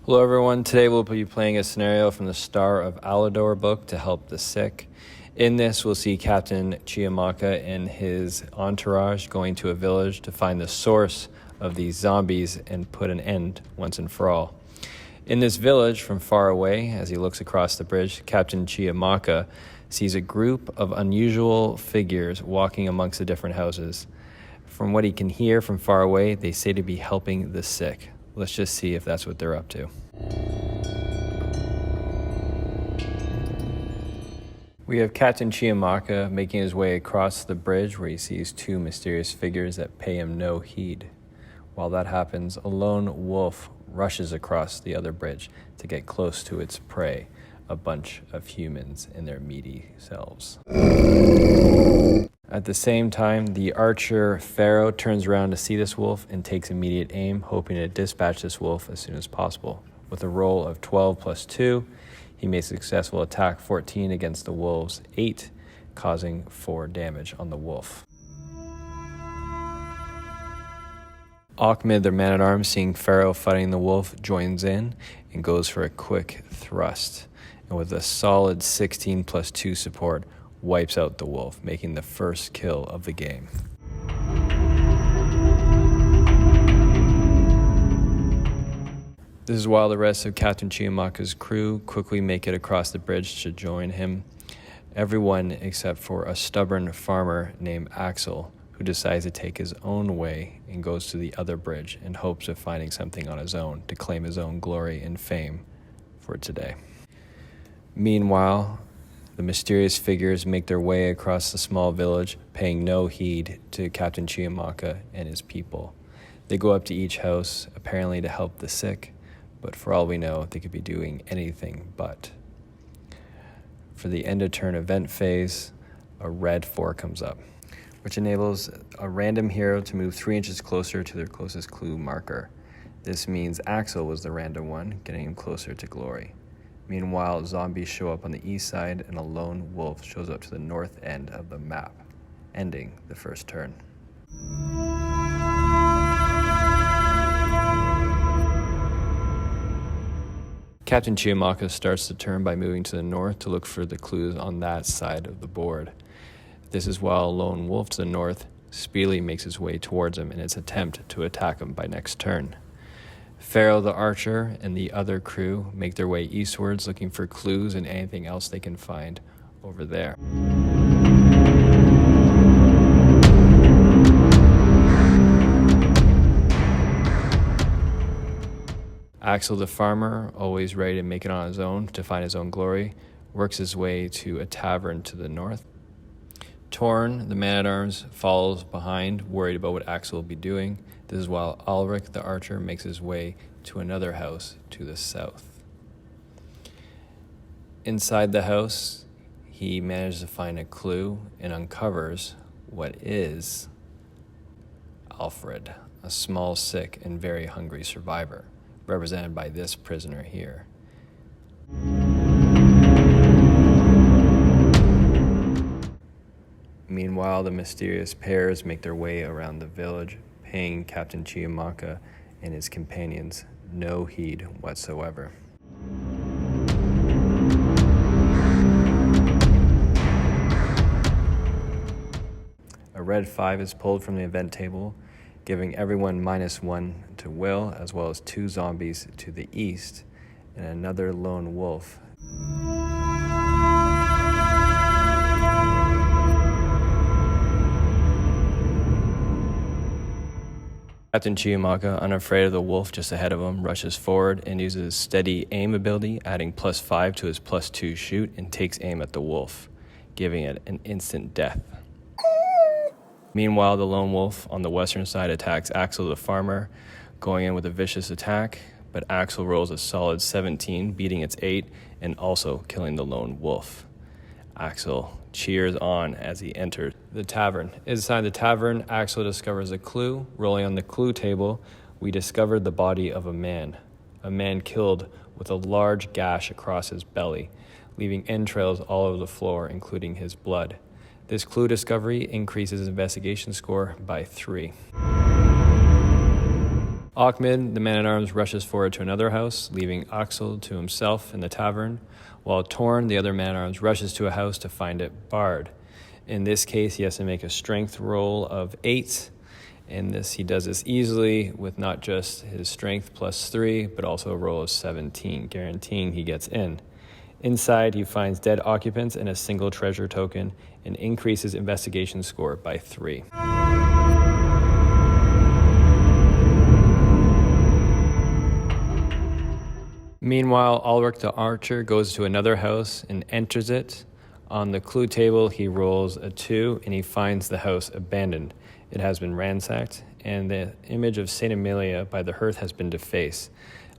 Hello everyone, today we'll be playing a scenario from the Star of Alladore book to help the sick. In this, we'll see Captain Chiamaka and his entourage going to a village to find the source of these zombies and put an end once and for all. In this village, from far away, as he looks across the bridge, Captain Chiamaka sees a group of unusual figures walking amongst the different houses. From what he can hear from far away, they say to be helping the sick. Let's just see if that's what they're up to. We have Captain Chiamaka making his way across the bridge where he sees two mysterious figures that pay him no heed. While that happens, a lone wolf rushes across the other bridge to get close to its prey, a bunch of humans in their meaty selves. At the same time, the archer Pharaoh turns around to see this wolf and takes immediate aim, hoping to dispatch this wolf as soon as possible. With a roll of 12 plus 2, he makes a successful attack 14 against the wolves 8, causing 4 damage on the wolf. Ahmed, their man-at-arms, seeing Pharaoh fighting the wolf, joins in and goes for a quick thrust. And with a solid 16 plus 2 support, wipes out the wolf, making the first kill of the game. This is while the rest of Captain Chiamaka's crew quickly make it across the bridge to join him. Everyone except for a stubborn farmer named Axel, who decides to take his own way and goes to the other bridge in hopes of finding something on his own to claim his own glory and fame for today. Meanwhile, the mysterious figures make their way across the small village, paying no heed to Captain Chiamaka and his people. They go up to each house, apparently to help the sick, but for all we know, they could be doing anything but. For the end of turn event phase, a red 4 comes up, which enables a random hero to move 3 inches closer to their closest clue marker. This means Axel was the random one, getting him closer to glory. Meanwhile, zombies show up on the east side and a lone wolf shows up to the north end of the map, ending the first turn. Captain Chiamaka starts the turn by moving to the north to look for the clues on that side of the board. This is while a lone wolf to the north speedily makes his way towards him in its attempt to attack him by next turn. Pharaoh the archer and the other crew make their way eastwards looking for clues and anything else they can find over there. Axel the farmer, always ready to make it on his own to find his own glory, works his way to a tavern to the north. Torn, the man-at-arms, follows behind, worried about what Axel will be doing. This is while Ulrich, the archer, makes his way to another house to the south. Inside the house, he manages to find a clue and uncovers what is Alfred, a small, sick, and very hungry survivor, represented by this prisoner here. Meanwhile, the mysterious pairs make their way around the village, paying Captain Chiamaka and his companions no heed whatsoever. A red 5 is pulled from the event table, giving everyone -1 to will, as well as 2 zombies to the east and another lone wolf. Captain Chiamaka, unafraid of the wolf just ahead of him, rushes forward and uses his steady aim ability, adding +5 to his +2 shoot, and takes aim at the wolf, giving it an instant death. Meanwhile, the lone wolf on the western side attacks Axel the farmer, going in with a vicious attack, but Axel rolls a solid 17, beating its 8, and also killing the lone wolf. Axel cheers on as he enters the tavern. Inside the tavern, Axel discovers a clue. Rolling on the clue table, we discovered the body of a man killed with a large gash across his belly, leaving entrails all over the floor, including his blood. This clue discovery increases his investigation score by 3. Ahmed, the man-at-arms, rushes forward to another house, leaving Axel to himself in the tavern, while Torn, the other man-at-arms, rushes to a house to find it barred. In this case, he has to make a strength roll of 8. In this, he does this easily with not just his strength plus 3, but also a roll of 17, guaranteeing he gets in. Inside, he finds dead occupants and a single treasure token and increases investigation score by 3. Meanwhile, Ulrich the archer goes to another house and enters it. On the clue table, he rolls a 2 and he finds the house abandoned. It has been ransacked, and the image of Saint Amelia by the hearth has been defaced.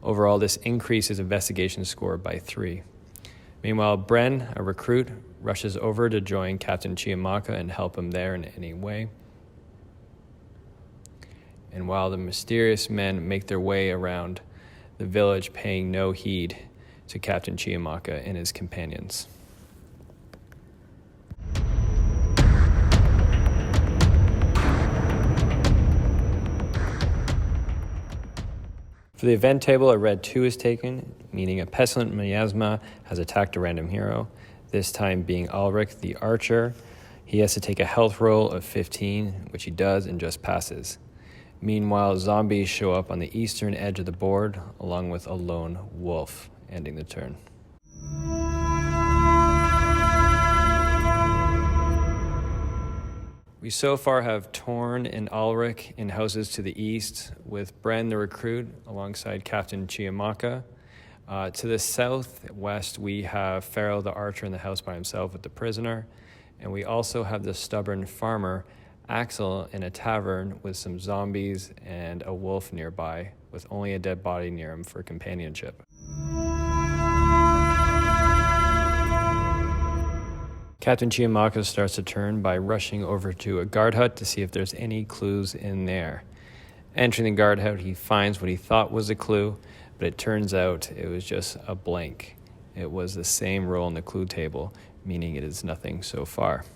Overall, this increases investigation score by 3. Meanwhile, Bren, a recruit, rushes over to join Captain Chiamaka and help him there in any way. And while the mysterious men make their way around the village, paying no heed to Captain Chiamaka and his companions. For the event table, a red 2 is taken, meaning a pestilent miasma has attacked a random hero, this time being Ulrich the archer. He has to take a health roll of 15, which he does and just passes. Meanwhile, zombies show up on the eastern edge of the board, along with a lone wolf, ending the turn. We so far have Torn and Ulrich in houses to the east, with Bren the recruit alongside Captain Chiamaka. To the southwest, we have Farrell the archer in the house by himself with the prisoner. And we also have the stubborn farmer, Axel, in a tavern with some zombies and a wolf nearby, with only a dead body near him for companionship. Captain Chiamaka starts the turn by rushing over to a guard hut to see if there's any clues in there. Entering the guard hut, he finds what he thought was a clue, but it turns out it was just a blank. It was the same roll in the clue table, meaning it is nothing so far.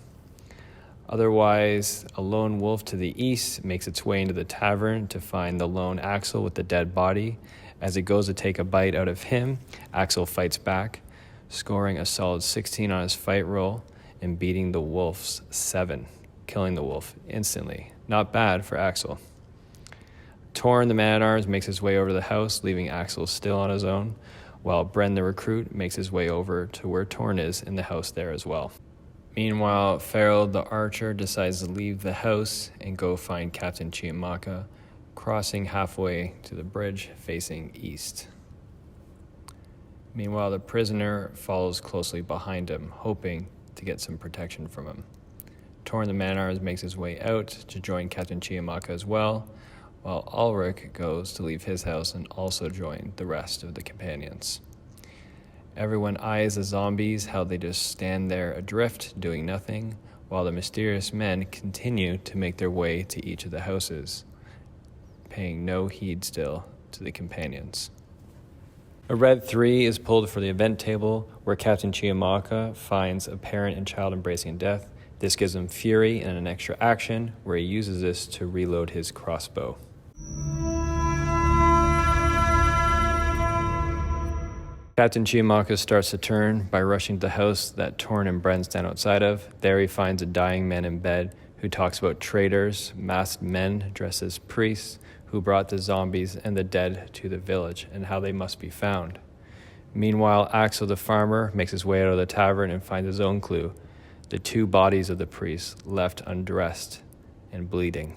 Otherwise, a lone wolf to the east makes its way into the tavern to find the lone Axel with the dead body. As it goes to take a bite out of him, Axel fights back, scoring a solid 16 on his fight roll and beating the wolf's 7, killing the wolf instantly. Not bad for Axel. Torn, the man-at-arms, makes his way over to the house, leaving Axel still on his own, while Bren, the recruit, makes his way over to where Torn is in the house there as well. Meanwhile, Farrell, the archer, decides to leave the house and go find Captain Chiamaka, crossing halfway to the bridge facing east. Meanwhile, the prisoner follows closely behind him, hoping to get some protection from him. Torn, the man-at-arms, makes his way out to join Captain Chiamaka as well, while Ulrich goes to leave his house and also join the rest of the companions. Everyone eyes the zombies, how they just stand there adrift, doing nothing, while the mysterious men continue to make their way to each of the houses, paying no heed still to the companions. A red 3 is pulled for the event table, where Captain Chiamaka finds a parent and child embracing death. This gives him fury and an extra action, where he uses this to reload his crossbow. Captain Chiamaka starts the turn by rushing to the house that Torn and Bren stand outside of. There he finds a dying man in bed who talks about traitors, masked men dressed as priests, who brought the zombies and the dead to the village, and how they must be found. Meanwhile, Axel the farmer makes his way out of the tavern and finds his own clue, the 2 bodies of the priests left undressed and bleeding.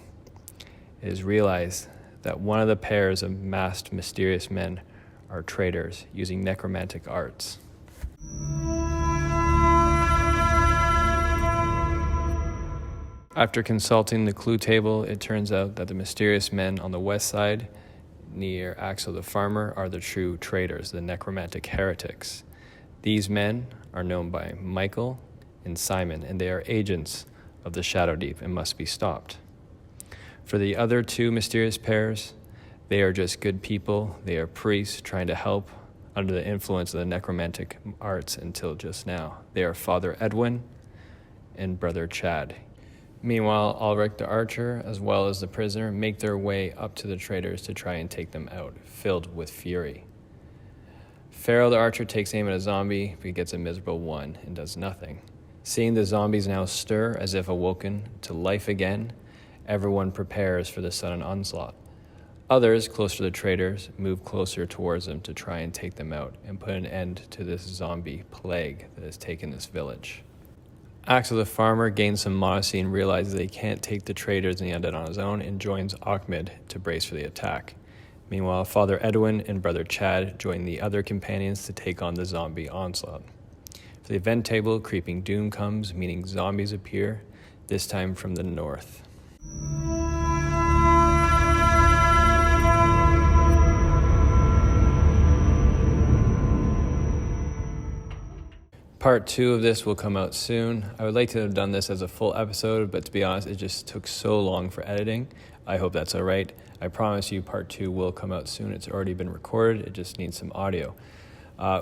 It is realized that one of the pairs of masked mysterious men are traitors using necromantic arts. After consulting the clue table, it turns out that the mysterious men on the west side, near Axel the farmer, are the true traitors, the necromantic heretics. These men are known by Michael and Simon, and they are agents of the Shadow Deep and must be stopped. For the other 2 mysterious pairs, they are just good people. They are priests trying to help under the influence of the necromantic arts until just now. They are Father Edwin and Brother Chad. Meanwhile, Ulrich the archer, as well as the prisoner, make their way up to the traitors to try and take them out, filled with fury. Pharaoh the archer takes aim at a zombie, but he gets a miserable one and does nothing. Seeing the zombies now stir as if awoken to life again, everyone prepares for the sudden onslaught. Others, closer to the traitors, move closer towards them to try and take them out and put an end to this zombie plague that has taken this village. Axel the farmer gains some modesty and realizes they can't take the traitors and the undead on his own and joins Ahmed to brace for the attack. Meanwhile, Father Edwin and Brother Chad join the other companions to take on the zombie onslaught. For the event table, creeping doom comes, meaning zombies appear, this time from the north. Part 2 of this will come out soon. I would like to have done this as a full episode, but to be honest, it just took so long for editing. I hope that's all right. I promise you part 2 will come out soon. It's already been recorded. It just needs some audio.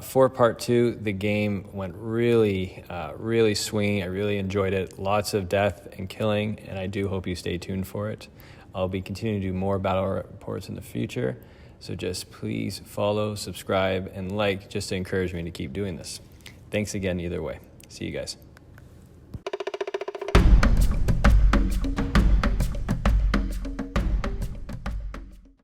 For part 2, the game went really swinging. I really enjoyed it. Lots of death and killing, and I do hope you stay tuned for it. I'll be continuing to do more battle reports in the future, so just please follow, subscribe, and like just to encourage me to keep doing this. Thanks again either way. See you guys.